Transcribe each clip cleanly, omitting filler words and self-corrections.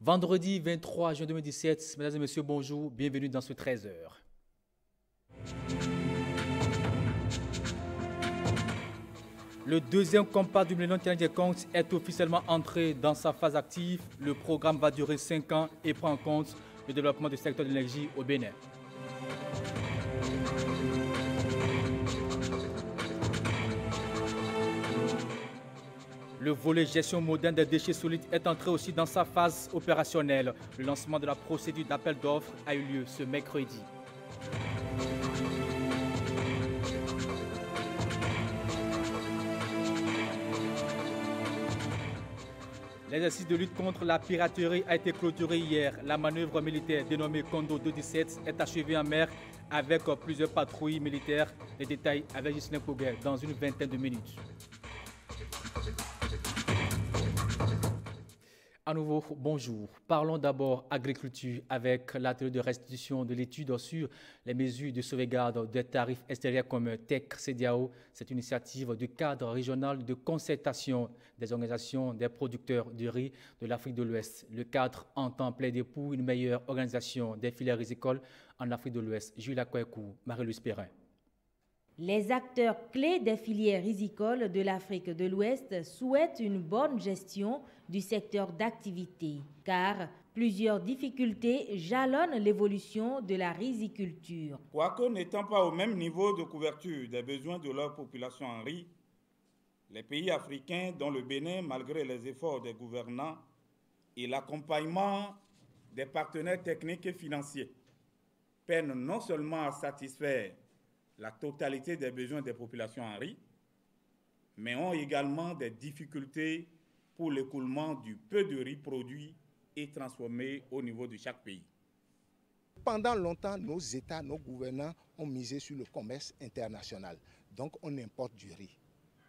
Vendredi 23 juin 2017, mesdames et messieurs, bonjour, bienvenue dans ce 13h. Le deuxième combat du Millennium Challenge des comptes est officiellement entré dans sa phase active. Le programme va durer 5 ans et prend en compte le développement du secteur de l'énergie au Bénin. Le volet gestion moderne des déchets solides est entré aussi dans sa phase opérationnelle. Le lancement de la procédure d'appel d'offres a eu lieu ce mercredi. L'exercice de lutte contre la piraterie a été clôturé hier. La manœuvre militaire dénommée Kondo 217 est achevée en mer avec plusieurs patrouilles militaires. Les détails avec Gislain Koguel dans une vingtaine de minutes. À nouveau, bonjour. Parlons d'abord agriculture avec l'atelier de restitution de l'étude sur les mesures de sauvegarde des tarifs extérieurs comme TEC-CEDEAO. C'est une initiative du cadre régional de concertation des organisations des producteurs de riz de l'Afrique de l'Ouest. Le cadre entend plaider pour une meilleure organisation des filières rizicoles en Afrique de l'Ouest. Julia Kouekou, Marie-Louise Perrin. Les acteurs clés des filières rizicoles de l'Afrique de l'Ouest souhaitent une bonne gestion du secteur d'activité, car plusieurs difficultés jalonnent l'évolution de la riziculture. Quoique n'étant pas au même niveau de couverture des besoins de leur population en riz, les pays africains, dont le Bénin, malgré les efforts des gouvernants et l'accompagnement des partenaires techniques et financiers, peinent non seulement à satisfaire la totalité des besoins des populations en riz, mais ont également des difficultés pour l'écoulement du peu de riz produit et transformé au niveau de chaque pays. Pendant longtemps, nos États, nos gouvernants ont misé sur le commerce international. Donc on importe du riz.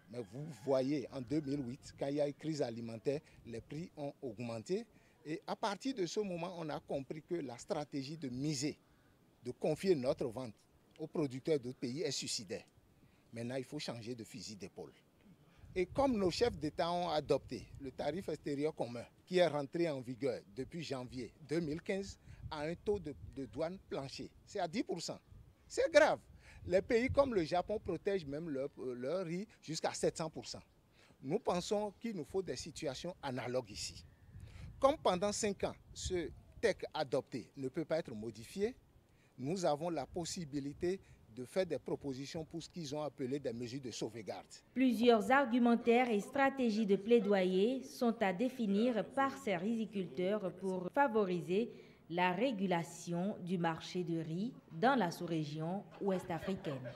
Mais vous voyez, en 2008, quand il y a eu crise alimentaire, les prix ont augmenté. Et à partir de ce moment, on a compris que la stratégie de miser, de confier notre vente aux producteurs d'autres pays est suicidaire. Maintenant, il faut changer de fusil d'épaule. Et comme nos chefs d'État ont adopté le tarif extérieur commun, qui est rentré en vigueur depuis janvier 2015, à un taux de douane plancher, c'est à 10%. C'est grave. Les pays comme le Japon protègent même leur riz jusqu'à 700%. Nous pensons qu'il nous faut des situations analogues ici. Comme pendant 5 ans, ce texte adopté ne peut pas être modifié, nous avons la possibilité de faire des propositions pour ce qu'ils ont appelé des mesures de sauvegarde. Plusieurs argumentaires et stratégies de plaidoyer sont à définir par ces riziculteurs pour favoriser la régulation du marché de riz dans la sous-région ouest-africaine.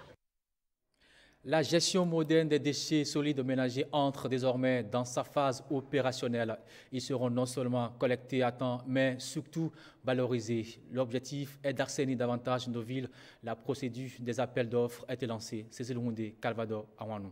La gestion moderne des déchets solides ménagers entre désormais dans sa phase opérationnelle. Ils seront non seulement collectés à temps, mais surtout valorisés. L'objectif est d'assainir davantage nos villes. La procédure des appels d'offres a été lancée. C'est Zelmoundé, Calvador, Awanou.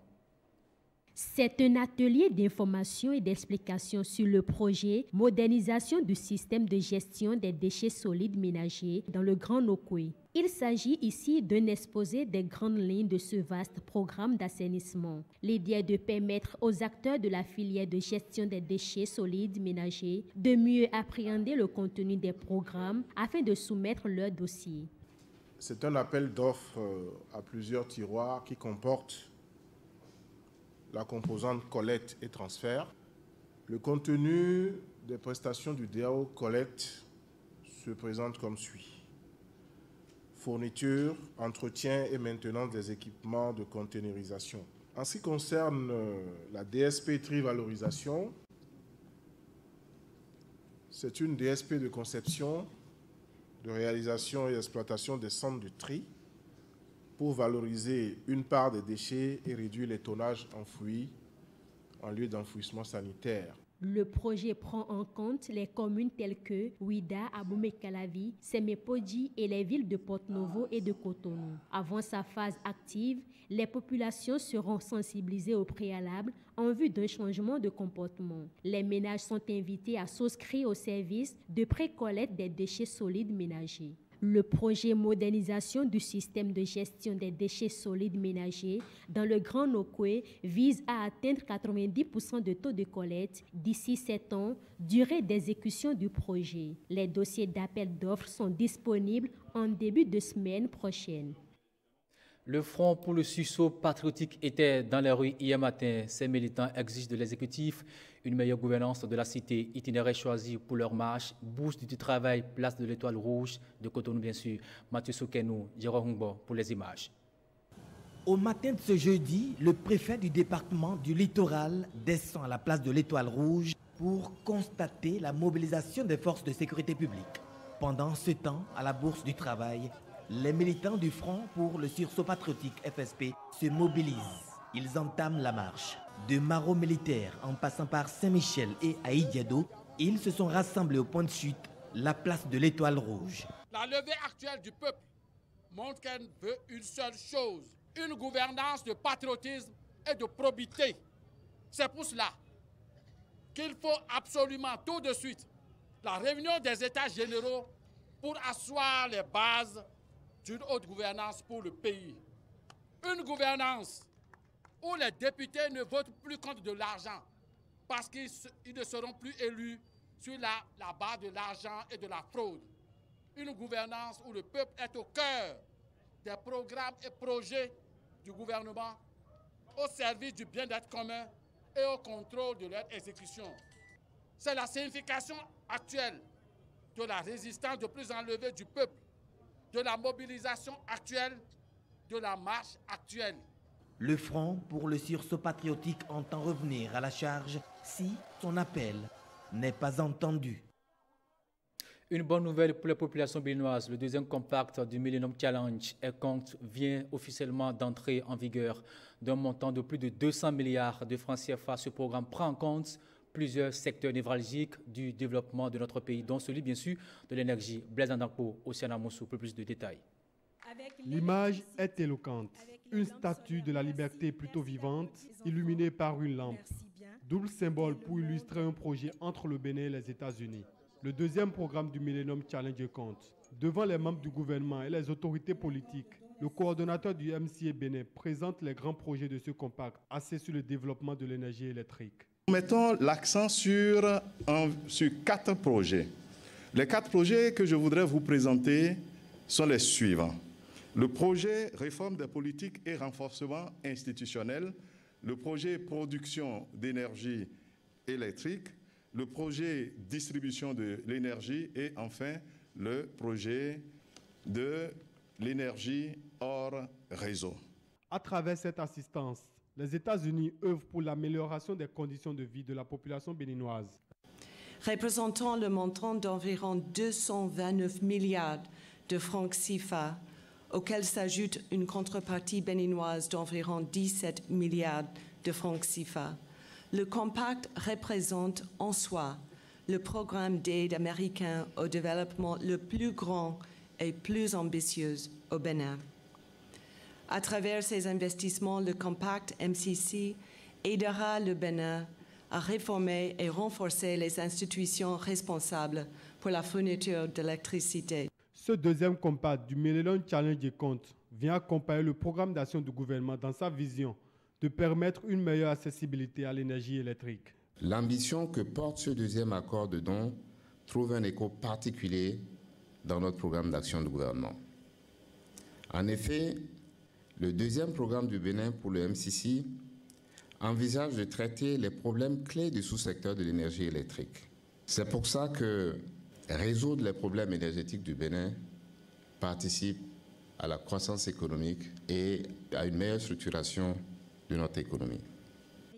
C'est un atelier d'information et d'explication sur le projet Modernisation du système de gestion des déchets solides ménagers dans le Grand Nokoué. Il s'agit ici d'un exposé des grandes lignes de ce vaste programme d'assainissement. L'idée est de permettre aux acteurs de la filière de gestion des déchets solides ménagers de mieux appréhender le contenu des programmes afin de soumettre leur dossier. C'est un appel d'offres à plusieurs tiroirs qui comporte la composante collecte et transfert. Le contenu des prestations du DAO collecte se présente comme suit. Fourniture, entretien et maintenance des équipements de containerisation. En ce qui concerne la DSP tri-valorisation, c'est une DSP de conception, de réalisation et d'exploitation des centres de tri pour valoriser une part des déchets et réduire les tonnages enfouis en lieu d'enfouissement sanitaire. Le projet prend en compte les communes telles que Ouida, Abomey-Calavi, Sémé-Podji et les villes de Porto-Novo et de Cotonou. Avant sa phase active, les populations seront sensibilisées au préalable en vue d'un changement de comportement. Les ménages sont invités à souscrire au service de pré-collecte des déchets solides ménagers. Le projet modernisation du système de gestion des déchets solides ménagers dans le Grand Nokoué vise à atteindre 90% de taux de collecte d'ici 7 ans, durée d'exécution du projet. Les dossiers d'appel d'offres sont disponibles en début de semaine prochaine. Le Front pour le sursaut patriotique était dans les rues hier matin. Ces militants exigent de l'exécutif une meilleure gouvernance de la cité. Itinéraire choisi pour leur marche, bourse du travail, place de l'Étoile Rouge, de Cotonou bien sûr. Mathieu Soukenou, Jérôme Hungbo pour les images. Au matin de ce jeudi, le préfet du département du littoral descend à la place de l'Étoile Rouge pour constater la mobilisation des forces de sécurité publique. Pendant ce temps, à la bourse du travail, les militants du Front pour le sursaut patriotique FSP se mobilisent. Ils entament la marche. De Maro militaire en passant par Saint-Michel et Aïdiado, ils se sont rassemblés au point de chute, la place de l'Étoile Rouge. La levée actuelle du peuple montre qu'elle veut une seule chose, une gouvernance de patriotisme et de probité. C'est pour cela qu'il faut absolument tout de suite la réunion des États généraux pour asseoir les bases d'une haute gouvernance pour le pays. Une gouvernance où les députés ne votent plus contre de l'argent parce qu'ils ne seront plus élus sur la base de l'argent et de la fraude. Une gouvernance où le peuple est au cœur des programmes et projets du gouvernement au service du bien-être commun et au contrôle de leur exécution. C'est la signification actuelle de la résistance de plus enlevée du peuple, de la mobilisation actuelle, de la marche actuelle. Le Front pour le sursaut patriotique entend revenir à la charge si son appel n'est pas entendu. Une bonne nouvelle pour les populations béninoises. Le deuxième compact du Millennium Challenge vient officiellement d'entrer en vigueur. D'un montant de plus de 200 milliards de francs CFA, ce programme prend en compte plusieurs secteurs névralgiques du développement de notre pays, dont celui, bien sûr, de l'énergie. Blaise Andakpo, Océana Moussou, pour plus de détails. L'image est éloquente. Une statue de la liberté plutôt vivante, illuminée par une lampe. Double symbole pour illustrer un projet entre le Bénin et les États-Unis. Le deuxième programme du Millennium Challenge compte. Devant les membres du gouvernement et les autorités politiques, le coordonnateur du MCA Bénin présente les grands projets de ce compact, axés sur le développement de l'énergie électrique. Nous mettons l'accent sur 4 projets. Les 4 projets que je voudrais vous présenter sont les suivants. Le projet réforme des politiques et renforcement institutionnel, le projet production d'énergie électrique, le projet distribution de l'énergie et enfin le projet de l'énergie hors réseau. À travers cette assistance, les États-Unis œuvrent pour l'amélioration des conditions de vie de la population béninoise. Représentant le montant d'environ 229 milliards de francs CFA, auquel s'ajoute une contrepartie béninoise d'environ 17 milliards de francs CFA. Le compact représente en soi le programme d'aide américain au développement le plus grand et plus ambitieux au Bénin. À travers ces investissements, le compact MCC aidera le Bénin à réformer et renforcer les institutions responsables pour la fourniture d'électricité. Ce deuxième compact du Millennium Challenge compte vient accompagner le programme d'action du gouvernement dans sa vision de permettre une meilleure accessibilité à l'énergie électrique. L'ambition que porte ce deuxième accord de don trouve un écho particulier dans notre programme d'action du gouvernement. En effet, le deuxième programme du Bénin pour le MCC envisage de traiter les problèmes clés du sous-secteur de l'énergie électrique. C'est pour ça que résoudre les problèmes énergétiques du Bénin participe à la croissance économique et à une meilleure structuration de notre économie.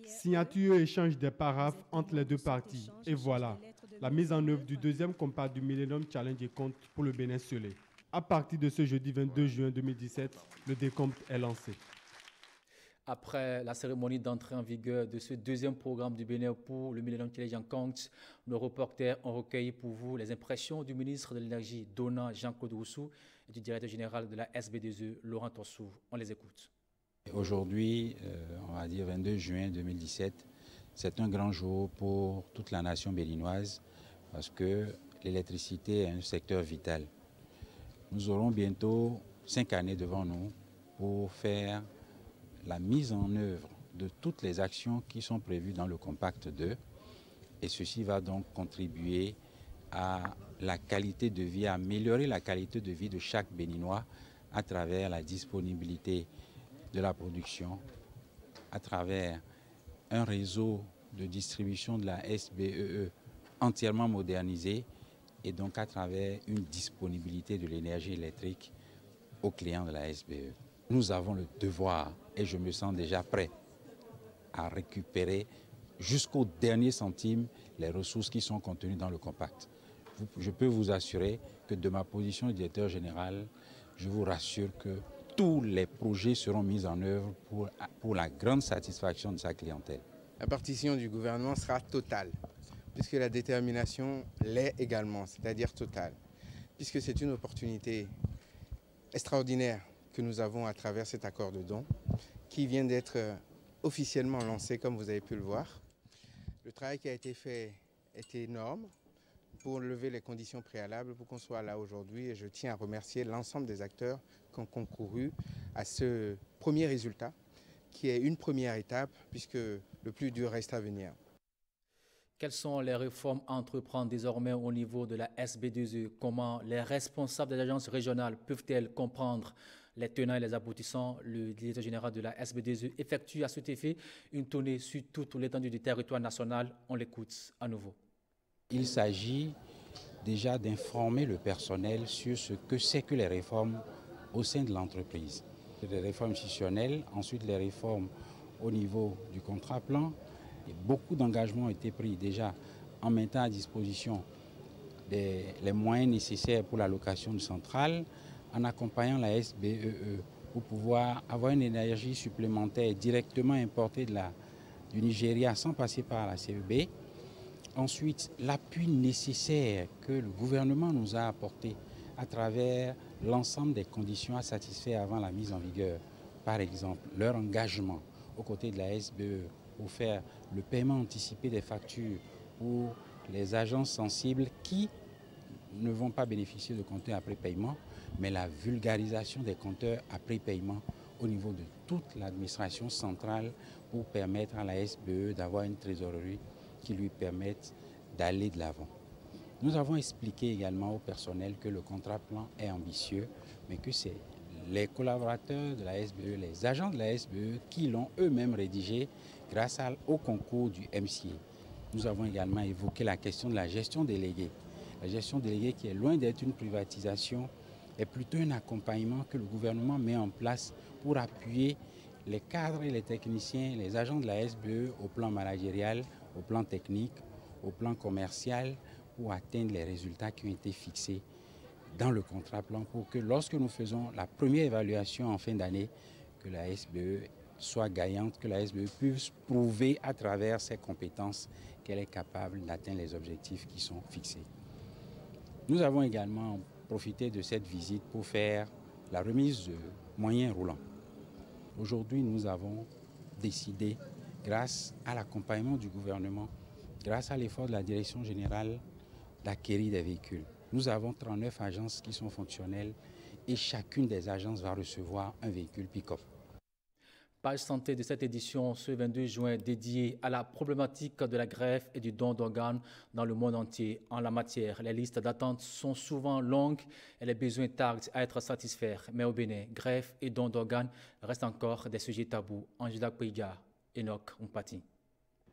Signature et échange des paraphes entre les deux parties. Et voilà, la mise en œuvre du deuxième compact du Millennium Challenge compte pour le Bénin scellé. À partir de ce jeudi 22 juin 2017, le décompte est lancé. Après la cérémonie d'entrée en vigueur de ce deuxième programme du Bénin pour le Millennium Challenge en compte, nos reporters ont recueilli pour vous les impressions du ministre de l'Énergie, Dona Jean-Claude Roussou, et du directeur général de la SB2E, Laurent Tossou. On les écoute. Aujourd'hui, on va dire 22 juin 2017, c'est un grand jour pour toute la nation béninoise parce que l'électricité est un secteur vital. Nous aurons bientôt 5 années devant nous pour faire la mise en œuvre de toutes les actions qui sont prévues dans le Compact 2. Et ceci va donc contribuer à la qualité de vie, à améliorer la qualité de vie de chaque Béninois à travers la disponibilité de la production, à travers un réseau de distribution de la SBEE entièrement modernisé et donc à travers une disponibilité de l'énergie électrique aux clients de la SBE. Nous avons le devoir, et je me sens déjà prêt, à récupérer jusqu'au dernier centime les ressources qui sont contenues dans le compact. Je peux vous assurer que de ma position de directeur général, je vous rassure que tous les projets seront mis en œuvre pour la grande satisfaction de sa clientèle. La partition du gouvernement sera totale, puisque la détermination l'est également, c'est-à-dire totale, puisque c'est une opportunité extraordinaire que nous avons à travers cet accord de don, qui vient d'être officiellement lancé, comme vous avez pu le voir. Le travail qui a été fait est énorme pour lever les conditions préalables pour qu'on soit là aujourd'hui, et je tiens à remercier l'ensemble des acteurs qui ont concouru à ce premier résultat, qui est une première étape, puisque le plus dur reste à venir. Quelles sont les réformes à entreprendre désormais au niveau de la SB2E? Comment les responsables des agences régionales peuvent-elles comprendre les tenants et les aboutissants? Le directeur général de la SB2E effectue à cet effet une tournée sur toute l'étendue du territoire national. On l'écoute à nouveau. Il s'agit déjà d'informer le personnel sur ce que c'est que les réformes au sein de l'entreprise. Les réformes institutionnelles, ensuite les réformes au niveau du contrat plan. Et beaucoup d'engagements ont été pris déjà en mettant à disposition les moyens nécessaires pour l'allocation de centrale, en accompagnant la SBEE pour pouvoir avoir une énergie supplémentaire directement importée du Nigeria sans passer par la CEB. Ensuite, l'appui nécessaire que le gouvernement nous a apporté à travers l'ensemble des conditions à satisfaire avant la mise en vigueur. Par exemple, leur engagement aux côtés de la SBE pour faire le paiement anticipé des factures pour les agences sensibles qui ne vont pas bénéficier de compteurs après paiement, mais la vulgarisation des compteurs après paiement au niveau de toute l'administration centrale pour permettre à la SBE d'avoir une trésorerie qui lui permette d'aller de l'avant. Nous avons expliqué également au personnel que le contrat plan est ambitieux, mais que c'est les collaborateurs de la SBE, les agents de la SBE qui l'ont eux-mêmes rédigé grâce au concours du MCA. Nous avons également évoqué la question de la gestion déléguée. La gestion déléguée qui est loin d'être une privatisation est plutôt un accompagnement que le gouvernement met en place pour appuyer les cadres et les techniciens, les agents de la SBE au plan managérial, au plan technique, au plan commercial, pour atteindre les résultats qui ont été fixés dans le contrat plan, pour que lorsque nous faisons la première évaluation en fin d'année, que la SBE soit gagnante, que la SBE puisse prouver à travers ses compétences qu'elle est capable d'atteindre les objectifs qui sont fixés. Nous avons également profité de cette visite pour faire la remise de moyens roulants. Aujourd'hui, nous avons décidé, grâce à l'accompagnement du gouvernement, grâce à l'effort de la direction générale, d'acquérir des véhicules. Nous avons 39 agences qui sont fonctionnelles et chacune des agences va recevoir un véhicule pick-up. Page santé de cette édition ce 22 juin dédiée à la problématique de la greffe et du don d'organes dans le monde entier. En la matière, les listes d'attente sont souvent longues et les besoins tardent à être satisfaits. Mais au Bénin, greffe et don d'organes restent encore des sujets tabous. Angela Kouiga, Enoch Mpati.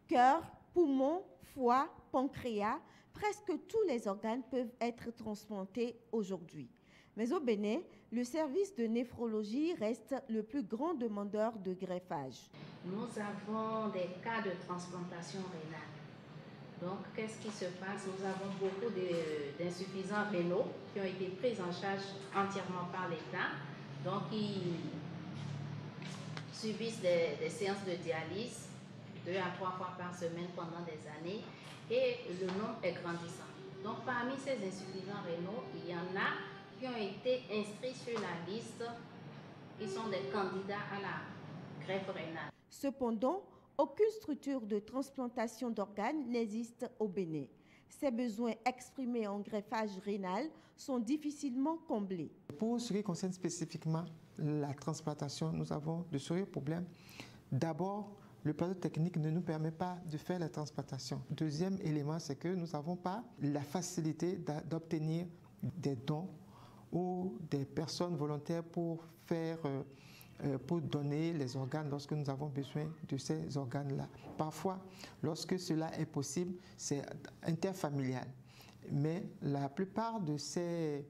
Cœur, poumon, foie, pancréas, presque tous les organes peuvent être transplantés aujourd'hui. Mais au Bénin, le service de néphrologie reste le plus grand demandeur de greffage. Nous avons des cas de transplantation rénale. Donc, qu'est-ce qui se passe? Nous avons beaucoup d'insuffisants rénaux qui ont été pris en charge entièrement par l'État. Donc, ils subissent des séances de dialyse 2 à 3 fois par semaine pendant des années et le nombre est grandissant. Donc, parmi ces insuffisants rénaux, il y en a qui ont été inscrits sur la liste, qui sont des candidats à la greffe rénale. Cependant, aucune structure de transplantation d'organes n'existe au Bénin. Ces besoins exprimés en greffage rénal sont difficilement comblés. Pour ce qui concerne spécifiquement la transplantation, nous avons de sérieux problèmes. D'abord, le plateau technique ne nous permet pas de faire la transplantation. Deuxième élément, c'est que nous n'avons pas la facilité d'obtenir des dons ou des personnes volontaires pour donner les organes lorsque nous avons besoin de ces organes-là. Parfois, lorsque cela est possible, c'est interfamilial. Mais la plupart de cette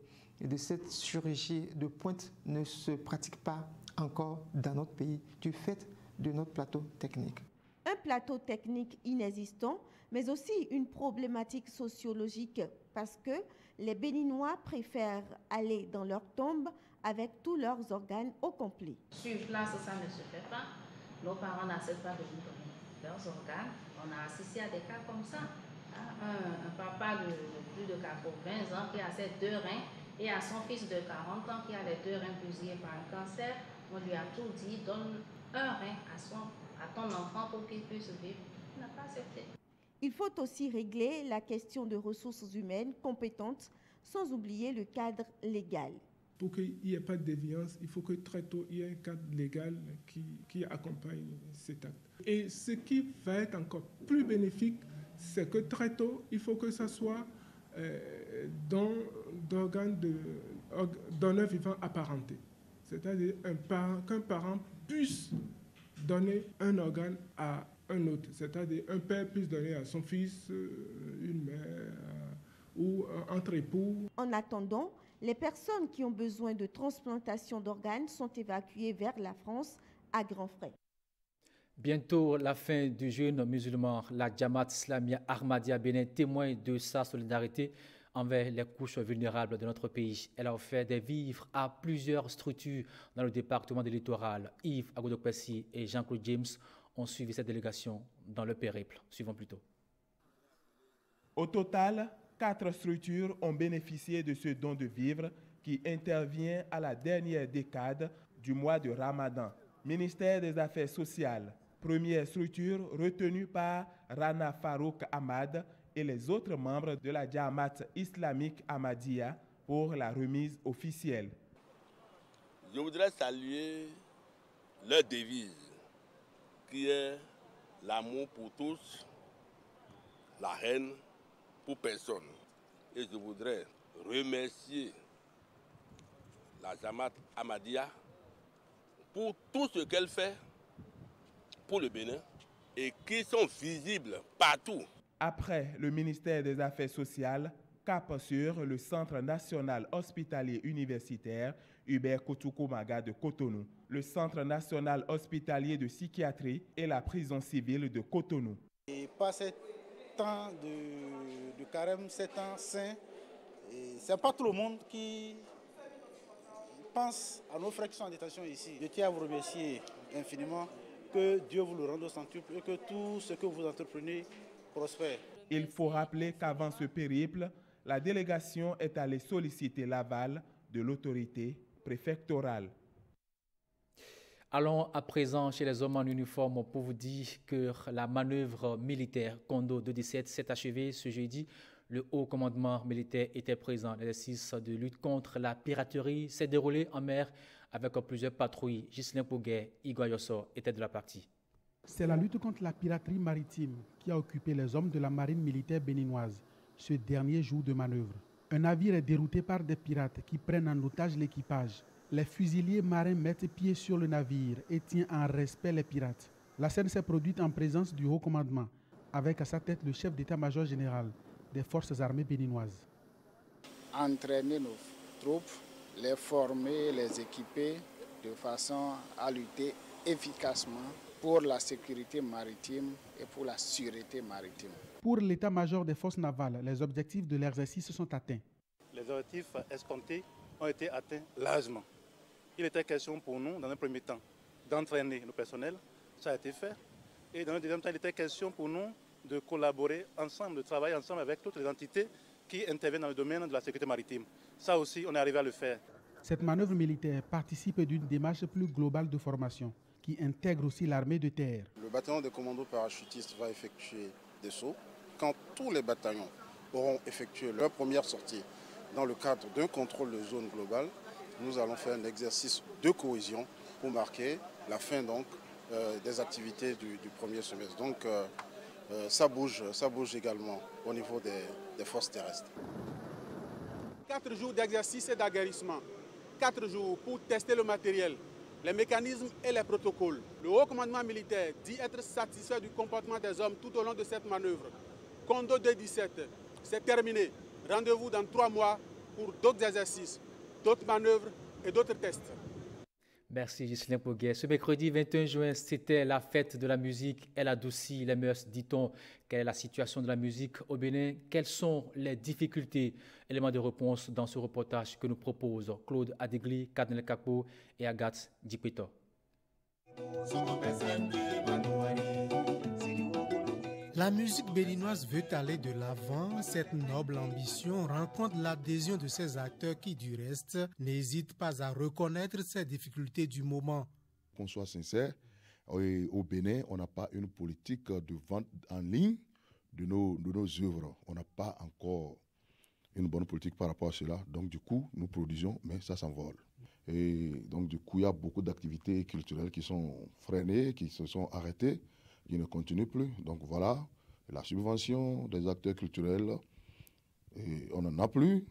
chirurgie de pointe ne se pratique pas encore dans notre pays du fait de notre plateau technique. Un plateau technique inexistant, mais aussi une problématique sociologique parce que les Béninois préfèrent aller dans leur tombe avec tous leurs organes au complet. Sur place, ça ne se fait pas. Nos parents n'acceptent pas de nous donner leurs organes. On a assisté à des cas comme ça. Un papa de plus de 80 ans qui a ses 2 reins et à son fils de 40 ans qui a les 2 reins bousillés par un cancer. On lui a tout dit, donne un rein à ton enfant pour qu'il puisse vivre. Il n'a pas accepté. Il faut aussi régler la question de ressources humaines compétentes, sans oublier le cadre légal. Pour qu'il n'y ait pas de déviance, il faut que très tôt, il y ait un cadre légal qui accompagne cet acte. Et ce qui va être encore plus bénéfique, c'est que très tôt, il faut que ça soit d'organes donneurs vivants apparentés. C'est-à-dire qu'un parent puisse donner un organe à un autre. C'est-à-dire un père puisse donner à son fils, une mère ou entre époux. En attendant, les personnes qui ont besoin de transplantation d'organes sont évacuées vers la France à grands frais. Bientôt la fin du jeûne musulman, la Jamaat Islamia Ahmadiyya Bénin témoigne de sa solidarité envers les couches vulnérables de notre pays. Elle a offert des vivres à plusieurs structures dans le département de Littoral. Yves Agodokwesi et Jean-Claude James ont suivi cette délégation dans le périple. Suivons plutôt. Au total, 4 structures ont bénéficié de ce don de vivres qui intervient à la dernière décade du mois de Ramadan. Ministère des Affaires sociales, première structure retenue par Rana Farouk Ahmad et les autres membres de la Jamaat islamique Ahmadiyya pour la remise officielle. Je voudrais saluer leur devise qui est l'amour pour tous, la haine pour personne. Et je voudrais remercier la Jamaat Ahmadiyya pour tout ce qu'elle fait pour le Bénin et qui sont visibles partout. Après le ministère des Affaires sociales, cap sur le Centre national hospitalier universitaire Hubert Kotoukou-Maga de Cotonou, le Centre national hospitalier de psychiatrie et la prison civile de Cotonou. Et pas cet temps de carême, cet temps saint, c'est pas tout le monde qui pense à nos frères qui sont en détention ici. Je tiens à vous remercier infiniment, que Dieu vous le rende au centuple et que tout ce que vous entreprenez prospère. Il faut rappeler qu'avant ce périple, la délégation est allée solliciter l'aval de l'autorité préfectorale. Allons à présent chez les hommes en uniforme pour vous dire que la manœuvre militaire Kondo 217 s'est achevée ce jeudi. Le haut commandement militaire était présent. L'exercice de lutte contre la piraterie s'est déroulé en mer avec plusieurs patrouilles. Ghislain Pouguet, Igor Yosso étaient de la partie. C'est la lutte contre la piraterie maritime qui a occupé les hommes de la marine militaire béninoise ce dernier jour de manœuvre. Un navire est dérouté par des pirates qui prennent en otage l'équipage. Les fusiliers marins mettent pied sur le navire et tiennent en respect les pirates. La scène s'est produite en présence du haut commandement, avec à sa tête le chef d'état-major général des forces armées béninoises. Entraîner nos troupes, les former, les équiper de façon à lutter efficacement pour la sécurité maritime et pour la sûreté maritime. Pour l'état-major des forces navales, les objectifs de l'exercice sont atteints. Les objectifs escomptés ont été atteints largement. Il était question pour nous, dans un premier temps, d'entraîner le personnel. Ça a été fait. Et dans un deuxième temps, il était question pour nous de collaborer ensemble, de travailler ensemble avec toutes les entités qui interviennent dans le domaine de la sécurité maritime. Ça aussi, on est arrivé à le faire. Cette manœuvre militaire participe d'une démarche plus globale de formation qui intègre aussi l'armée de terre. Le bataillon des commandos parachutistes va effectuer des sauts. Quand tous les bataillons auront effectué leur première sortie dans le cadre d'un contrôle de zone global, nous allons faire un exercice de cohésion pour marquer la fin donc, des activités du premier semestre. Donc ça bouge également au niveau des forces terrestres. 4 jours d'exercice et d'aguerrissement, 4 jours pour tester le matériel, les mécanismes et les protocoles. Le haut commandement militaire dit être satisfait du comportement des hommes tout au long de cette manœuvre. Condo 217, c'est terminé. Rendez-vous dans 3 mois pour d'autres exercices, d'autres manœuvres et d'autres tests. Merci Ghislain Poguet. Ce mercredi 21 juin, c'était la fête de la musique. Elle adoucit les mœurs, dit-on. Quelle est la situation de la musique au Bénin? Quelles sont les difficultés? Éléments de réponse dans ce reportage que nous proposent Claude Adegli, Cardinal Kakpo et Agathe Dipito. La musique béninoise veut aller de l'avant. Cette noble ambition rencontre l'adhésion de ses acteurs qui, du reste, n'hésitent pas à reconnaître ces difficultés du moment. Qu'on soit sincère, au Bénin, on n'a pas une politique de vente en ligne de nos œuvres. On n'a pas encore une bonne politique par rapport à cela. Donc, du coup, nous produisons, mais ça s'envole. Et donc, du coup, il y a beaucoup d'activités culturelles qui sont freinées, qui se sont arrêtées, qui ne continuent plus. Donc, voilà, la subvention des acteurs culturels, et on n'en a plus.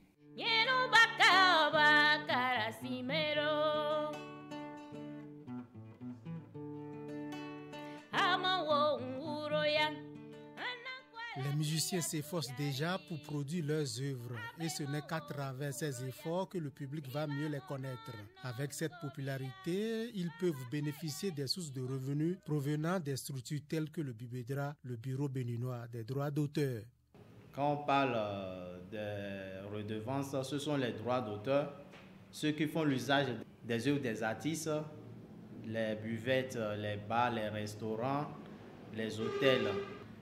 Les musiciens s'efforcent déjà pour produire leurs œuvres et ce n'est qu'à travers ces efforts que le public va mieux les connaître. Avec cette popularité, ils peuvent bénéficier des sources de revenus provenant des structures telles que le BUBEDRA, le Bureau béninois des droits d'auteur. Quand on parle des redevances, ce sont les droits d'auteur, ceux qui font l'usage des œuvres des artistes, les buvettes, les bars, les restaurants, les hôtels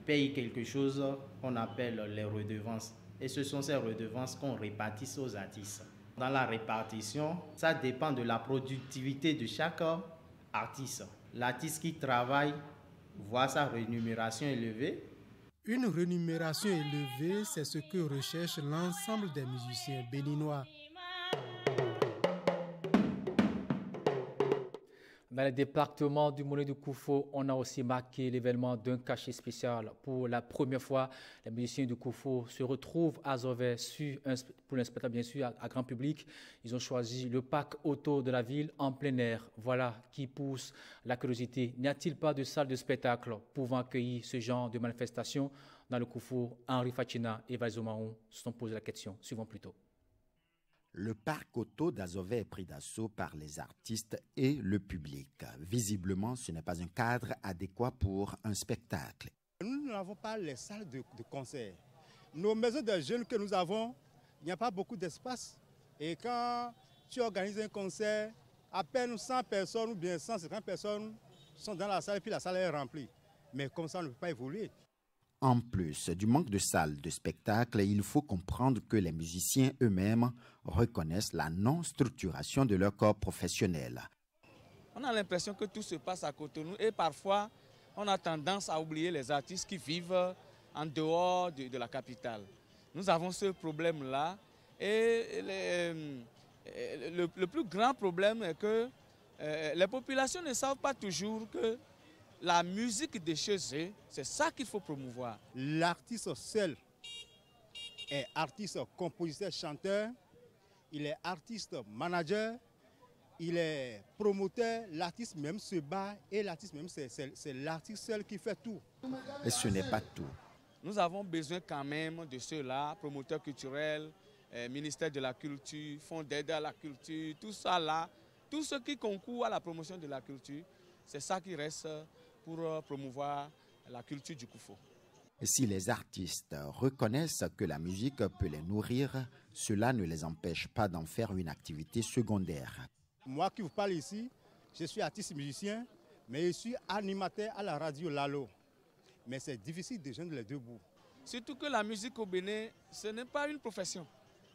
payent quelque chose qu'on appelle les redevances. Et ce sont ces redevances qu'on répartisse aux artistes. Dans la répartition, ça dépend de la productivité de chaque artiste. L'artiste qui travaille voit sa rémunération élevée. Une rémunération élevée, c'est ce que recherche l'ensemble des musiciens béninois. Dans le département du Moulin du Koufo, on a aussi marqué l'événement d'un cachet spécial. Pour la première fois, les musiciens du Koufo se retrouvent à Zové pour un spectacle bien sûr à grand public. Ils ont choisi le parc auto de la ville en plein air. Voilà qui pousse la curiosité. N'y a-t-il pas de salle de spectacle pouvant accueillir ce genre de manifestation dans le Koufo? Henri Fachina et Vazomaon se sont posé la question. Suivons plutôt. Le parc auto d'Azové est pris d'assaut par les artistes et le public. Visiblement, ce n'est pas un cadre adéquat pour un spectacle. Nous n'avons pas les salles de concert. Nos maisons de jeunes que nous avons, il n'y a pas beaucoup d'espace. Et quand tu organises un concert, à peine 100 personnes ou bien 150 personnes sont dans la salle et puis la salle est remplie. Mais comme ça, on ne peut pas évoluer. En plus du manque de salles de spectacle, il faut comprendre que les musiciens eux-mêmes reconnaissent la non-structuration de leur corps professionnel. On a l'impression que tout se passe à Cotonou et parfois on a tendance à oublier les artistes qui vivent en dehors de la capitale. Nous avons ce problème-là et le plus grand problème est que les populations ne savent pas toujours que la musique de chez eux, c'est ça qu'il faut promouvoir. L'artiste seul est artiste, compositeur, chanteur, il est artiste, manager, il est promoteur, l'artiste même se bat et l'artiste même, c'est l'artiste seul qui fait tout. Et ce n'est pas tout. Nous avons besoin quand même de ceux-là, promoteurs culturels, ministère de la culture, fonds d'aide à la culture, tout ça là, tout ce qui concourt à la promotion de la culture, c'est ça qui reste pour promouvoir la culture du Koufo. Si les artistes reconnaissent que la musique peut les nourrir, cela ne les empêche pas d'en faire une activité secondaire. Moi qui vous parle ici, je suis artiste musicien, mais je suis animateur à la radio Lalo. Mais c'est difficile de joindre les deux bouts. Surtout que la musique au Bénin, ce n'est pas une profession.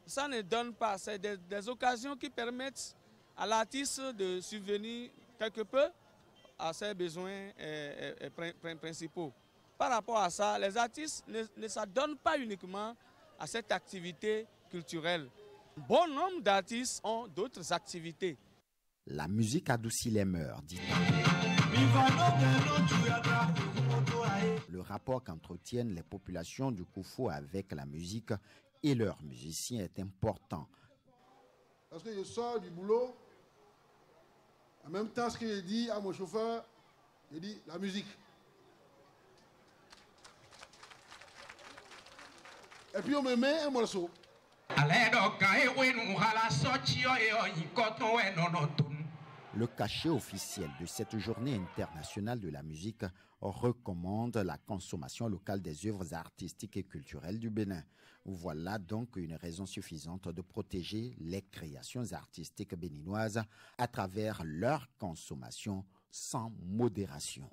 Ça ne donne pas, c'est des occasions qui permettent à l'artiste de subvenir quelque peu à ses besoins principaux. Par rapport à ça, les artistes ne s'adonnent pas uniquement à cette activité culturelle. Bon nombre d'artistes ont d'autres activités. La musique adoucit les mœurs, dit-on. Le rapport qu'entretiennent les populations du Koufou avec la musique et leurs musiciens est important. Parce que je sors du boulot, en même temps ce que je dis à mon chauffeur, je dis la musique. Et puis on me met un morceau. Le cachet officiel de cette journée internationale de la musique recommande la consommation locale des œuvres artistiques et culturelles du Bénin. Voilà donc une raison suffisante de protéger les créations artistiques béninoises à travers leur consommation sans modération.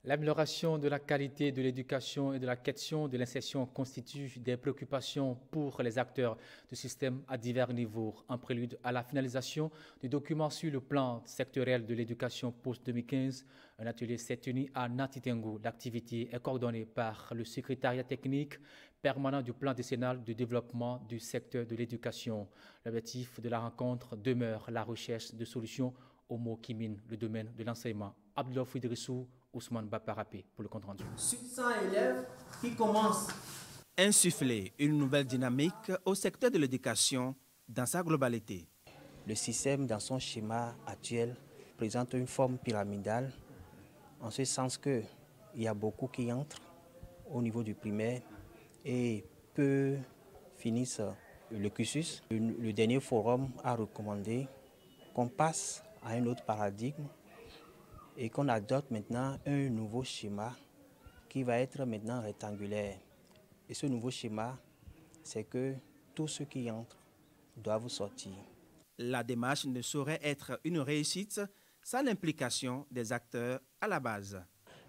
L'amélioration de la qualité de l'éducation et de la question de l'insertion constituent des préoccupations pour les acteurs du système à divers niveaux. En prélude à la finalisation du document sur le plan sectoriel de l'éducation post-2015, un atelier s'est tenu à Natitengo. L'activité est coordonnée par le secrétariat technique permanent du plan décennal de développement du secteur de l'éducation. L'objectif de la rencontre demeure la recherche de solutions aux maux qui minent le domaine de l'enseignement. Abdullah Fidrissou, Ousmane Baparapé pour le compte rendu. 600 élèves qui commencent. Insuffler une nouvelle dynamique au secteur de l'éducation dans sa globalité. Le système dans son schéma actuel présente une forme pyramidale, en ce sens qu'il y a beaucoup qui entrent au niveau du primaire et peu finissent le cursus. Le dernier forum a recommandé qu'on passe à un autre paradigme et qu'on adopte maintenant un nouveau schéma qui va être maintenant rectangulaire. Et ce nouveau schéma, c'est que tous ceux qui entrent doivent sortir. La démarche ne saurait être une réussite sans l'implication des acteurs à la base.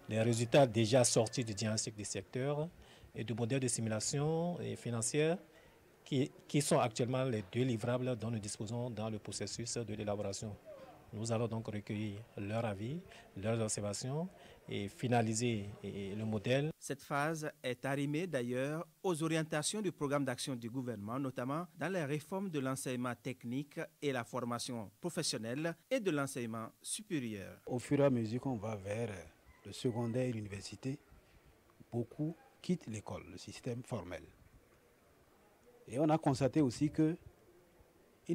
Les résultats déjà sortis du diagnostic des secteurs et du modèle de simulation financière qui sont actuellement les deux livrables dont nous disposons dans le processus de l'élaboration. Nous allons donc recueillir leur avis, leurs observations et finaliser le modèle. Cette phase est arrimée d'ailleurs aux orientations du programme d'action du gouvernement, notamment dans les réformes de l'enseignement technique et la formation professionnelle et de l'enseignement supérieur. Au fur et à mesure qu'on va vers le secondaire et l'université, beaucoup quittent l'école, le système formel. Et on a constaté aussi qu'ils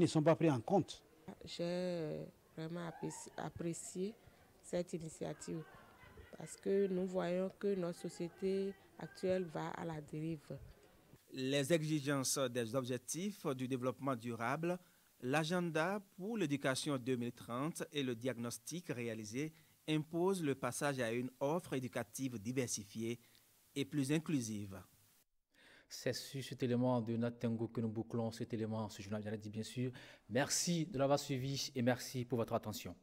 ne sont pas pris en compte. J'ai vraiment apprécié cette initiative parce que nous voyons que notre société actuelle va à la dérive. Les exigences des objectifs du développement durable, l'agenda pour l'éducation 2030 et le diagnostic réalisé imposent le passage à une offre éducative diversifiée et plus inclusive. C'est sur cet élément de Natitengo que nous bouclons cet élément, ce journal, bien sûr. Merci de l'avoir suivi et merci pour votre attention.